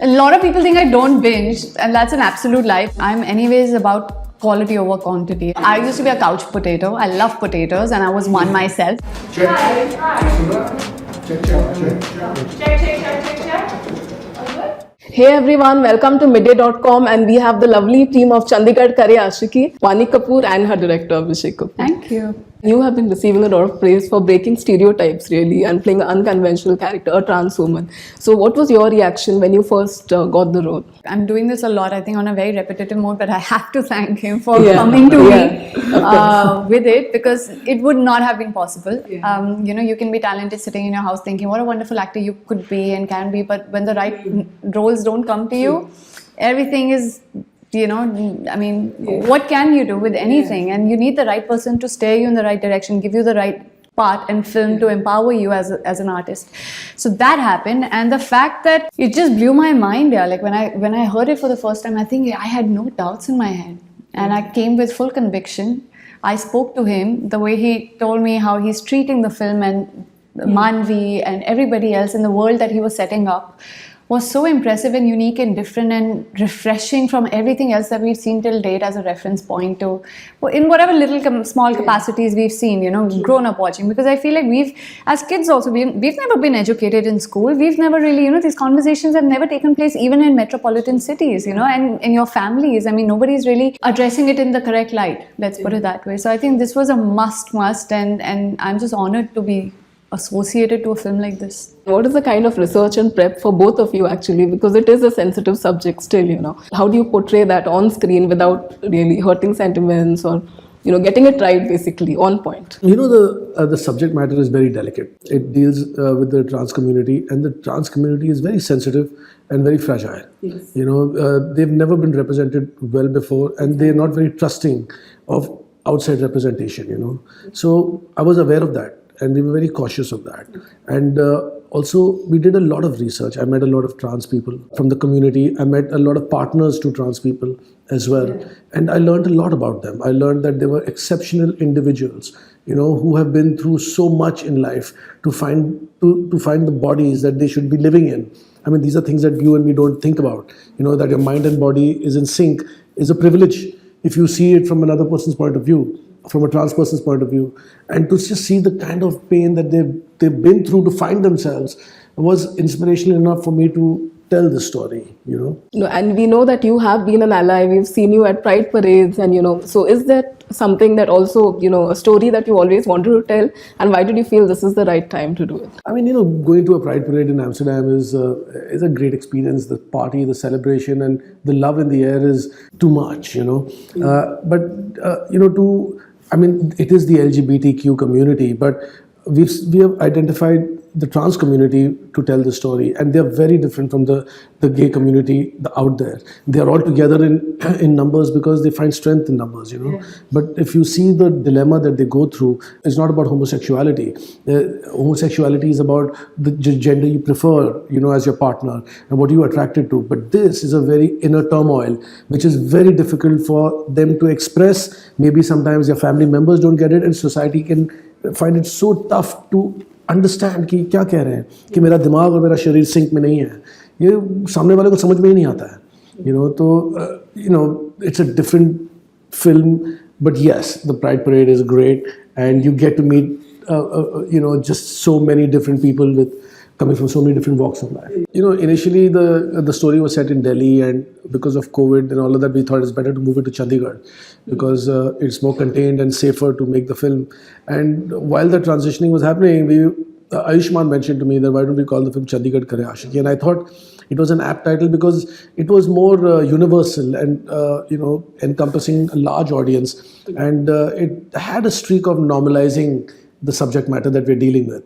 A lot of people think I don't binge, and that's an absolute lie. I'm anyways about quality over quantity. I used to be a couch potato. I love potatoes, and I was one myself. Check. Hey everyone, welcome to Midday.com, and we have the lovely team of Chandigarh Kare Ashiki, Vani Kapoor and her director Abhishek Kapoor. Thank you. You have been receiving a lot of praise for breaking stereotypes really and playing an unconventional character, a trans woman. So what was your reaction when you first got the role? I'm doing this a lot, I think, on a very repetitive mode, but I have to thank him for Yeah. coming to Yeah, me with it, because it would not have been possible. You can be talented sitting in your house thinking what a wonderful actor you could be and can be, but when the right roles don't come to you, everything is, what can you do with anything? And you need the right person to steer you in the right direction, give you the right part and film to empower you as an artist. So that happened, and the fact that it just blew my mind. Yeah, like when I heard it for the first time, I think I had no doubts in my head, and I came with full conviction. I spoke to him the way he told me how he's treating the film, and Manvi and everybody else in the world that he was setting up was so impressive and unique and different and refreshing from everything else that we've seen till date as a reference point to, in whatever little small capacities we've seen, grown up watching. Because I feel like we've, as kids also, we've never been educated in school. We've never really, these conversations have never taken place even in metropolitan cities, and in your families. I mean, nobody's really addressing it in the correct light, let's put it that way. So I think this was a must, and I'm just honored to be associated to a film like this. What is the kind of research and prep for both of you actually, because it is a sensitive subject still, How do you portray that on screen without really hurting sentiments or, getting it right basically on point? The subject matter is very delicate. It deals with the trans community, and the trans community is very sensitive and very fragile. Yes. They've never been represented well before, and they're not very trusting of outside representation, So I was aware of that, and we were very cautious of that. And also, we did a lot of research. I met a lot of trans people from the community. I met a lot of partners to trans people as well. Yeah. And I learned a lot about them. I learned that they were exceptional individuals, who have been through so much in life to find the bodies that they should be living in. I mean, these are things that you and me don't think about. That your mind and body is in sync is a privilege if you see it from another person's point of view, from a trans person's point of view. And to just see the kind of pain that they've been through to find themselves was inspirational enough for me to tell the story, And we know that you have been an ally. We've seen you at Pride parades, and so is that something that also, a story that you always wanted to tell, and why did you feel this is the right time to do it? I mean, going to a Pride parade in Amsterdam is a great experience. The party, the celebration, and the love in the air is too much, it is the LGBTQ community, but we have identified the trans community to tell the story, and they're very different from the gay community out there. They're all together in numbers because they find strength in numbers, Yeah. But if you see the dilemma that they go through, it's not about homosexuality. Homosexuality is about the gender you prefer, as your partner and what you're attracted to. But this is a very inner turmoil, which is very difficult for them to express. Maybe sometimes their family members don't get it, and society can find it so tough to understand कि क्या कह रहे हैं, कि मेरा दिमाग और मेरा शरीर सिंक में नहीं है, ये सामने वाले को समझ में ही नहीं आता है, तो it's a different film, but yes, the Pride Parade is great, and you get to meet just so many different people coming from so many different walks of life. Initially the story was set in Delhi, and because of COVID and all of that, we thought it's better to move it to Chandigarh because it's more contained and safer to make the film. And while the transitioning was happening, Ayushmann mentioned to me that why don't we call the film Chandigarh Kare Ashiki? And I thought it was an apt title because it was more universal and encompassing a large audience, and it had a streak of normalizing the subject matter that we're dealing with.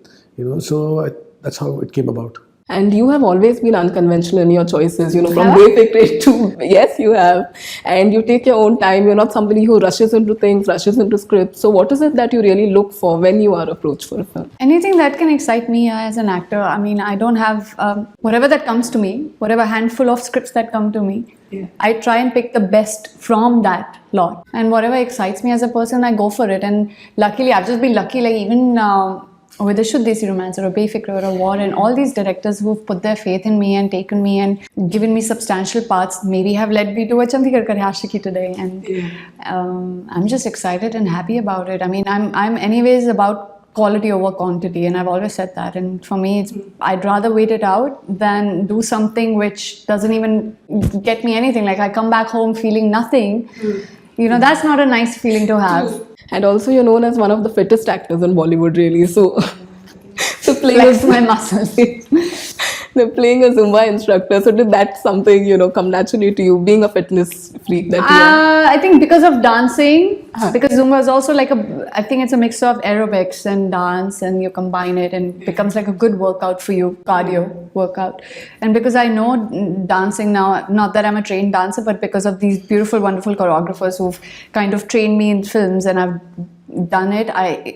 That's how it came about. And you have always been unconventional in your choices, from basic to, yes, you have. And you take your own time. You're not somebody who rushes into things, rushes into scripts. So what is it that you really look for when you are approached for a film? Anything that can excite me as an actor. I mean, I don't have, whatever that comes to me, whatever handful of scripts that come to me, I try and pick the best from that lot. And whatever excites me as a person, I go for it. And luckily, I've just been lucky, like even or with a Shuddhi Romance or a Befikra or a War, and all these directors who've put their faith in me and taken me and given me substantial parts maybe have led me to a Chandigarh Kar Aashiki today. And I'm just excited and happy about it. I mean, I'm anyways about quality over quantity, and I've always said that. And for me, I'd rather wait it out than do something which doesn't even get me anything. Like I come back home feeling nothing. You know, that's not a nice feeling to have. And also, you're known as one of the fittest actors in Bollywood, really. So, Flex my muscles. they're playing a Zumba instructor. So, did that something, come naturally to you, being a fitness freak that you are? I think because of dancing, because Zumba is also like I think it's a mix of aerobics and dance, and you combine it and it becomes like a good workout for you, cardio workout. And because I know dancing now, not that I'm a trained dancer, but because of these beautiful, wonderful choreographers who've kind of trained me in films and I've done it,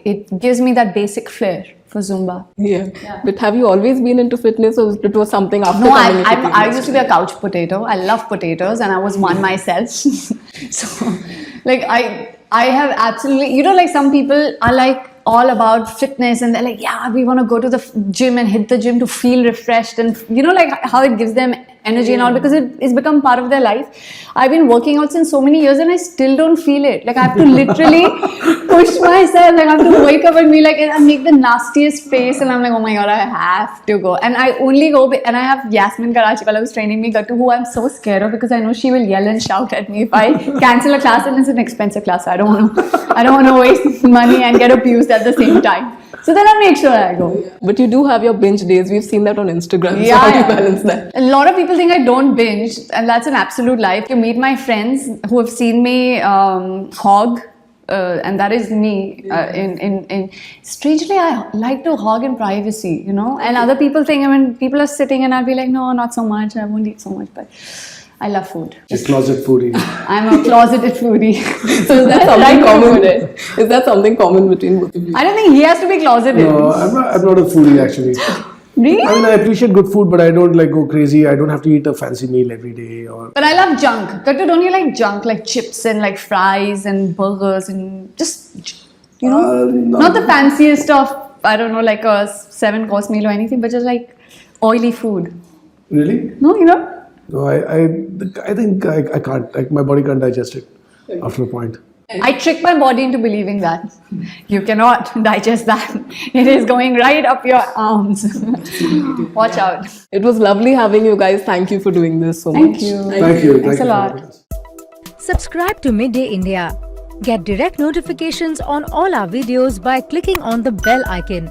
it gives me that basic flair for Zumba. Yeah. But have you always been into fitness, or it was something after No, coming into I TV? used to be a couch potato. I love potatoes, and I was one myself. So, like, I have absolutely, like some people are like all about fitness, and they're like, yeah, we want to go to the gym and hit the gym to feel refreshed, and like how it gives them energy and all, because it's become part of their life. I've been working out since so many years and I still don't feel it. Like I have to literally push myself. Like I have to wake up and be like, and make the nastiest face, and I'm like, oh my god, I have to go. And I only go, and I have Yasmin Karachipala who's training me, Gattu, who I'm so scared of because I know she will yell and shout at me if I cancel a class, and it's an expensive class. So I don't want to waste money and get abused at the same time. So then I make sure I go. But you do have your binge days. We've seen that on Instagram. So how do you balance that? A lot of people think I don't binge, and that's an absolute lie. If you meet my friends who have seen me hog, and that is me. Strangely, I like to hog in privacy, And other people think, when people are sitting, and I'll be like, no, not so much. I won't eat so much, but I love food. She's closet foodie. I'm a closeted foodie. So is that something common? Is that something common between both of you? I don't think he has to be closeted. No, I'm not a foodie actually. Really? I mean, I appreciate good food, but I don't like go crazy. I don't have to eat a fancy meal every day. But I love junk. Gattu, don't you like junk? Like chips and like fries and burgers and just, No. not the fanciest of, I don't know, like a 7-course meal or anything, but just like oily food. Really? No, No, I think I can't. Like my body can't digest it after a point. I trick my body into believing that. You cannot digest that. It is going right up your arms. Watch out. It was lovely having you guys. Thank you for doing this so Thank much. you. Thank you. Thanks a for lot. having us. Subscribe to Midday India. Get direct notifications on all our videos by clicking on the bell icon.